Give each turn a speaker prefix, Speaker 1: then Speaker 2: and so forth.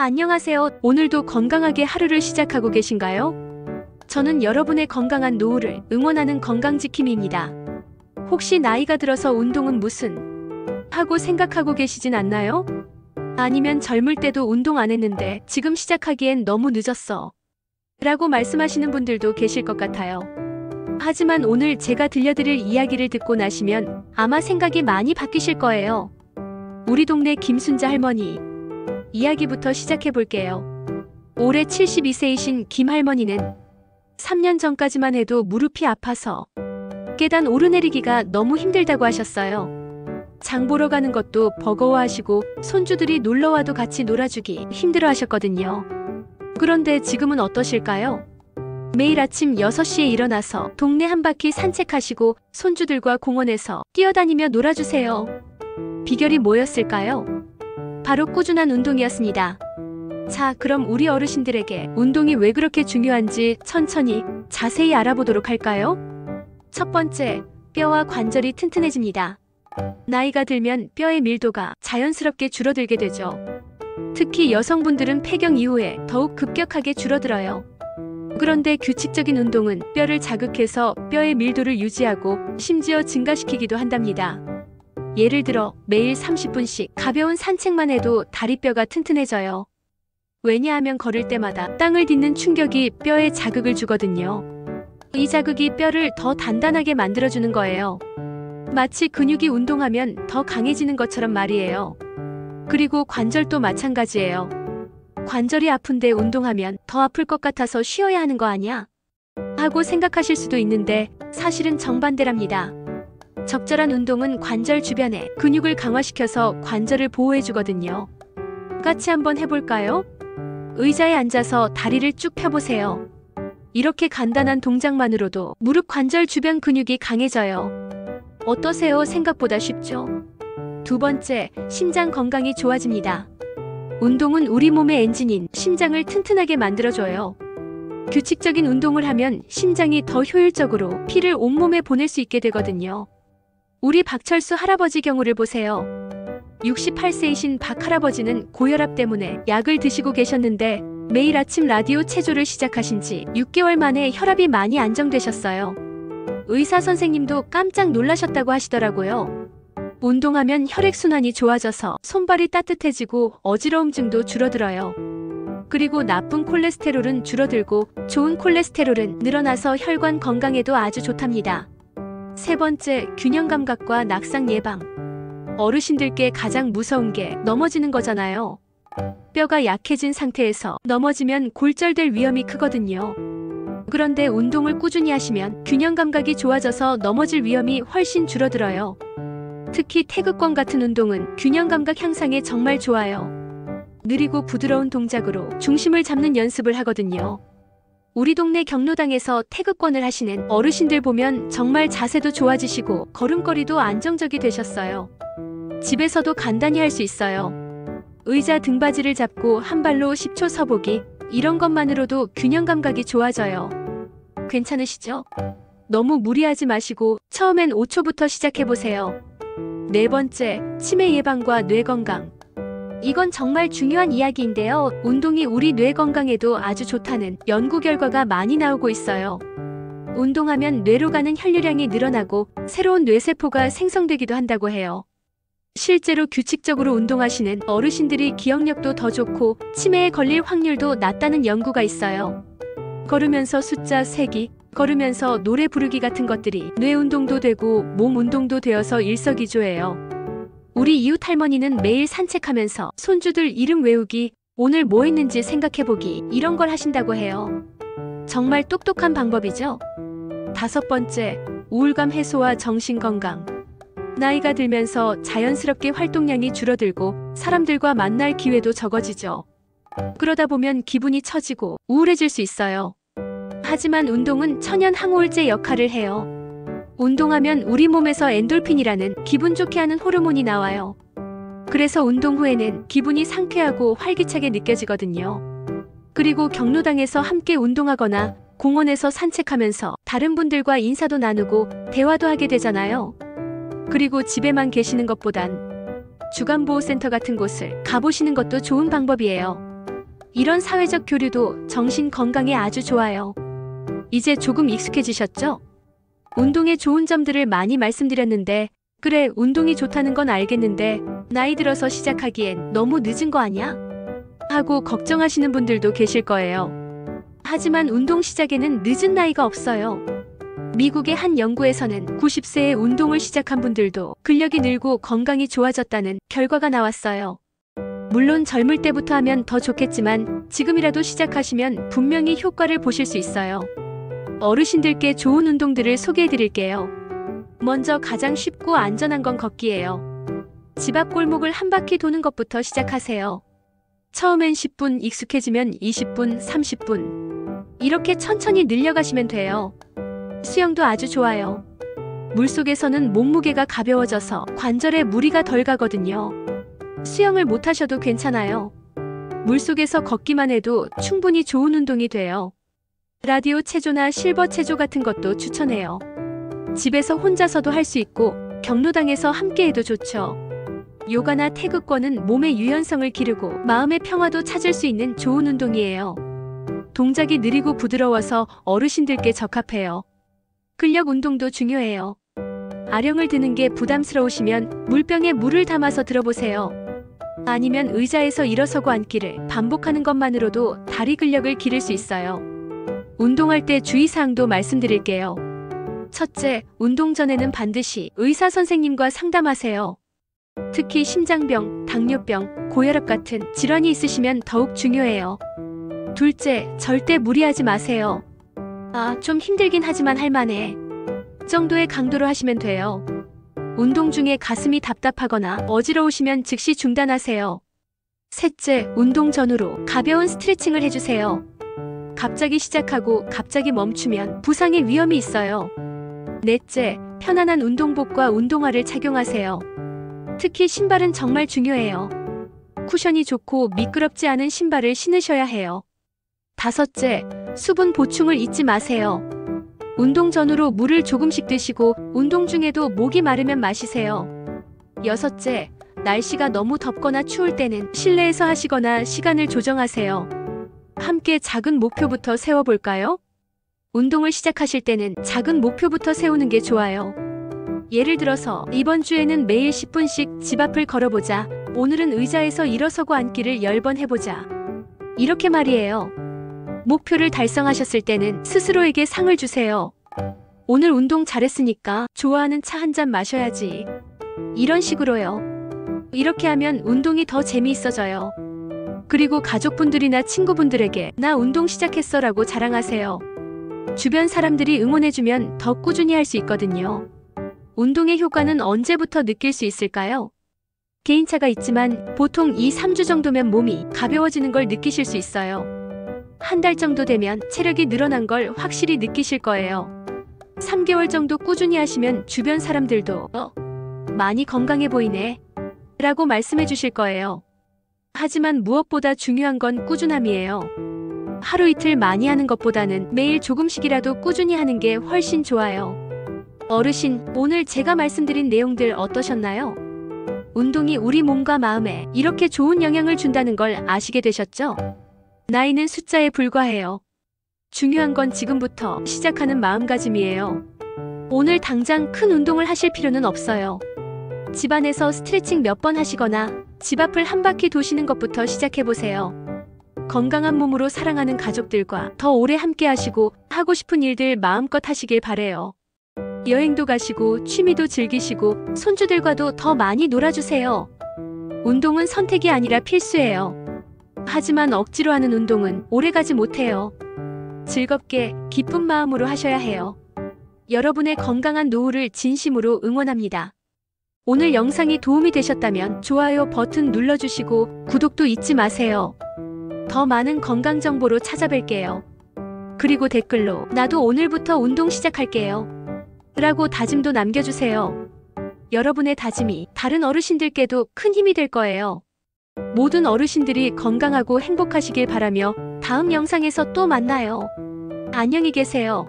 Speaker 1: 안녕하세요. 오늘도 건강하게 하루를 시작하고 계신가요? 저는 여러분의 건강한 노후를 응원하는 건강지킴이입니다. 혹시 나이가 들어서 운동은 무슨 하고 생각하고 계시진 않나요? 아니면 젊을 때도 운동 안 했는데 지금 시작하기엔 너무 늦었어 라고 말씀하시는 분들도 계실 것 같아요. 하지만 오늘 제가 들려드릴 이야기를 듣고 나시면 아마 생각이 많이 바뀌실 거예요. 우리 동네 김순자 할머니 이야기부터 시작해 볼게요. 올해 72세이신 김 할머니는 3년 전까지만 해도 무릎이 아파서 계단 오르내리기가 너무 힘들다고 하셨어요. 장 보러 가는 것도 버거워하시고 손주들이 놀러와도 같이 놀아주기 힘들어 하셨거든요. 그런데 지금은 어떠실까요? 매일 아침 6시에 일어나서 동네 한 바퀴 산책하시고 손주들과 공원에서 뛰어다니며 놀아주세요. 비결이 뭐였을까요? 바로 꾸준한 운동이었습니다. 자, 그럼 우리 어르신들에게 운동이 왜 그렇게 중요한지 천천히 자세히 알아보도록 할까요? 첫 번째, 뼈와 관절이 튼튼해집니다. 나이가 들면 뼈의 밀도가 자연스럽게 줄어들게 되죠. 특히 여성분들은 폐경 이후에 더욱 급격하게 줄어들어요. 그런데 규칙적인 운동은 뼈를 자극해서 뼈의 밀도를 유지하고 심지어 증가시키기도 한답니다. 예를 들어 매일 30분씩 가벼운 산책만 해도 다리뼈가 튼튼해져요. 왜냐하면 걸을 때마다 땅을 딛는 충격이 뼈에 자극을 주거든요. 이 자극이 뼈를 더 단단하게 만들어주는 거예요. 마치 근육이 운동하면 더 강해지는 것처럼 말이에요. 그리고 관절도 마찬가지예요. 관절이 아픈데 운동하면 더 아플 것 같아서 쉬어야 하는 거 아니야? 하고 생각하실 수도 있는데 사실은 정반대랍니다. 적절한 운동은 관절 주변에 근육을 강화시켜서 관절을 보호해주거든요. 같이 한번 해볼까요? 의자에 앉아서 다리를 쭉 펴보세요. 이렇게 간단한 동작만으로도 무릎 관절 주변 근육이 강해져요. 어떠세요? 생각보다 쉽죠? 두 번째, 심장 건강이 좋아집니다. 운동은 우리 몸의 엔진인 심장을 튼튼하게 만들어줘요. 규칙적인 운동을 하면 심장이 더 효율적으로 피를 온몸에 보낼 수 있게 되거든요. 우리 박철수 할아버지 경우를 보세요. 68세이신 박 할아버지는 고혈압 때문에 약을 드시고 계셨는데 매일 아침 라디오 체조를 시작하신 지 6개월 만에 혈압이 많이 안정되셨어요. 의사 선생님도 깜짝 놀라셨다고 하시더라고요. 운동하면 혈액순환이 좋아져서 손발이 따뜻해지고 어지러움증도 줄어들어요. 그리고 나쁜 콜레스테롤은 줄어들고 좋은 콜레스테롤은 늘어나서 혈관 건강에도 아주 좋답니다. 세 번째, 균형 감각과 낙상 예방. 어르신들께 가장 무서운 게 넘어지는 거잖아요. 뼈가 약해진 상태에서 넘어지면 골절될 위험이 크거든요. 그런데 운동을 꾸준히 하시면 균형 감각이 좋아져서 넘어질 위험이 훨씬 줄어들어요. 특히 태극권 같은 운동은 균형 감각 향상에 정말 좋아요. 느리고 부드러운 동작으로 중심을 잡는 연습을 하거든요. 우리 동네 경로당에서 태극권을 하시는 어르신들 보면 정말 자세도 좋아지시고 걸음걸이도 안정적이 되셨어요. 집에서도 간단히 할 수 있어요. 의자 등받이를 잡고 한 발로 10초 서보기, 이런 것만으로도 균형 감각이 좋아져요. 괜찮으시죠? 너무 무리하지 마시고 처음엔 5초부터 시작해보세요. 네 번째, 치매 예방과 뇌 건강. 이건 정말 중요한 이야기인데요. 운동이 우리 뇌 건강에도 아주 좋다는 연구 결과가 많이 나오고 있어요. 운동하면 뇌로 가는 혈류량이 늘어나고 새로운 뇌세포가 생성되기도 한다고 해요. 실제로 규칙적으로 운동하시는 어르신들이 기억력도 더 좋고 치매에 걸릴 확률도 낮다는 연구가 있어요. 걸으면서 숫자 세기, 걸으면서 노래 부르기 같은 것들이 뇌 운동도 되고 몸 운동도 되어서 일석이조예요. 우리 이웃 할머니는 매일 산책하면서 손주들 이름 외우기, 오늘 뭐 했는지 생각해보기, 이런 걸 하신다고 해요. 정말 똑똑한 방법이죠? 다섯 번째, 우울감 해소와 정신건강. 나이가 들면서 자연스럽게 활동량이 줄어들고 사람들과 만날 기회도 적어지죠. 그러다 보면 기분이 처지고 우울해질 수 있어요. 하지만 운동은 천연 항우울제 역할을 해요. 운동하면 우리 몸에서 엔돌핀이라는 기분 좋게 하는 호르몬이 나와요. 그래서 운동 후에는 기분이 상쾌하고 활기차게 느껴지거든요. 그리고 경로당에서 함께 운동하거나 공원에서 산책하면서 다른 분들과 인사도 나누고 대화도 하게 되잖아요. 그리고 집에만 계시는 것보단 주간보호센터 같은 곳을 가보시는 것도 좋은 방법이에요. 이런 사회적 교류도 정신 건강에 아주 좋아요. 이제 조금 익숙해지셨죠? 운동의 좋은 점들을 많이 말씀드렸는데, 그래, 운동이 좋다는 건 알겠는데 나이 들어서 시작하기엔 너무 늦은 거 아니야? 하고 걱정하시는 분들도 계실 거예요. 하지만 운동 시작에는 늦은 나이가 없어요. 미국의 한 연구에서는 90세에 운동을 시작한 분들도 근력이 늘고 건강이 좋아졌다는 결과가 나왔어요. 물론 젊을 때부터 하면 더 좋겠지만 지금이라도 시작하시면 분명히 효과를 보실 수 있어요. 어르신들께 좋은 운동들을 소개해 드릴게요. 먼저 가장 쉽고 안전한 건 걷기예요. 집 앞 골목을 한 바퀴 도는 것부터 시작하세요. 처음엔 10분, 익숙해지면 20분, 30분. 이렇게 천천히 늘려가시면 돼요. 수영도 아주 좋아요. 물속에서는 몸무게가 가벼워져서 관절에 무리가 덜 가거든요. 수영을 못하셔도 괜찮아요. 물속에서 걷기만 해도 충분히 좋은 운동이 돼요. 라디오 체조나 실버 체조 같은 것도 추천해요. 집에서 혼자서도 할 수 있고 경로당에서 함께해도 좋죠. 요가나 태극권은 몸의 유연성을 기르고 마음의 평화도 찾을 수 있는 좋은 운동이에요. 동작이 느리고 부드러워서 어르신들께 적합해요. 근력 운동도 중요해요. 아령을 드는 게 부담스러우시면 물병에 물을 담아서 들어보세요. 아니면 의자에서 일어서고 앉기를 반복하는 것만으로도 다리 근력을 기를 수 있어요. 운동할 때 주의사항도 말씀드릴게요. 첫째, 운동 전에는 반드시 의사 선생님과 상담하세요. 특히 심장병, 당뇨병, 고혈압 같은 질환이 있으시면 더욱 중요해요. 둘째, 절대 무리하지 마세요. 좀 힘들긴 하지만 할만해 정도의 강도로 하시면 돼요. 운동 중에 가슴이 답답하거나 어지러우시면 즉시 중단하세요. 셋째, 운동 전후로 가벼운 스트레칭을 해주세요. 갑자기 시작하고 갑자기 멈추면 부상의 위험이 있어요. 넷째, 편안한 운동복과 운동화를 착용하세요. 특히 신발은 정말 중요해요. 쿠션이 좋고 미끄럽지 않은 신발을 신으셔야 해요. 다섯째, 수분 보충을 잊지 마세요. 운동 전후로 물을 조금씩 드시고 운동 중에도 목이 마르면 마시세요. 여섯째, 날씨가 너무 덥거나 추울 때는 실내에서 하시거나 시간을 조정하세요. 함께 작은 목표부터 세워볼까요? 운동을 시작하실 때는 작은 목표부터 세우는 게 좋아요. 예를 들어서 이번 주에는 매일 10분씩 집 앞을 걸어보자. 오늘은 의자에서 일어서고 앉기를 10번 해보자. 이렇게 말이에요. 목표를 달성하셨을 때는 스스로에게 상을 주세요. 오늘 운동 잘했으니까 좋아하는 차 한 잔 마셔야지. 이런 식으로요. 이렇게 하면 운동이 더 재미있어져요. 그리고 가족분들이나 친구분들에게 나 운동 시작했어 라고 자랑하세요. 주변 사람들이 응원해주면 더 꾸준히 할 수 있거든요. 운동의 효과는 언제부터 느낄 수 있을까요? 개인차가 있지만 보통 2-3주 정도면 몸이 가벼워지는 걸 느끼실 수 있어요. 한 달 정도 되면 체력이 늘어난 걸 확실히 느끼실 거예요. 3개월 정도 꾸준히 하시면 주변 사람들도 많이 건강해 보이네 라고 말씀해 주실 거예요. 하지만 무엇보다 중요한 건 꾸준함이에요. 하루 이틀 많이 하는 것보다는 매일 조금씩이라도 꾸준히 하는 게 훨씬 좋아요. 어르신, 오늘 제가 말씀드린 내용들 어떠셨나요? 운동이 우리 몸과 마음에 이렇게 좋은 영향을 준다는 걸 아시게 되셨죠? 나이는 숫자에 불과해요. 중요한 건 지금부터 시작하는 마음가짐이에요. 오늘 당장 큰 운동을 하실 필요는 없어요. 집안에서 스트레칭 몇 번 하시거나 집 앞을 한 바퀴 도시는 것부터 시작해보세요. 건강한 몸으로 사랑하는 가족들과 더 오래 함께 하시고 하고 싶은 일들 마음껏 하시길 바래요. 여행도 가시고 취미도 즐기시고 손주들과도 더 많이 놀아주세요. 운동은 선택이 아니라 필수예요. 하지만 억지로 하는 운동은 오래가지 못해요. 즐겁게 기쁜 마음으로 하셔야 해요. 여러분의 건강한 노후를 진심으로 응원합니다. 오늘 영상이 도움이 되셨다면 좋아요 버튼 눌러주시고 구독도 잊지 마세요. 더 많은 건강 정보로 찾아뵐게요. 그리고 댓글로 나도 오늘부터 운동 시작할게요 라고 다짐도 남겨주세요. 여러분의 다짐이 다른 어르신들께도 큰 힘이 될 거예요. 모든 어르신들이 건강하고 행복하시길 바라며 다음 영상에서 또 만나요. 안녕히 계세요.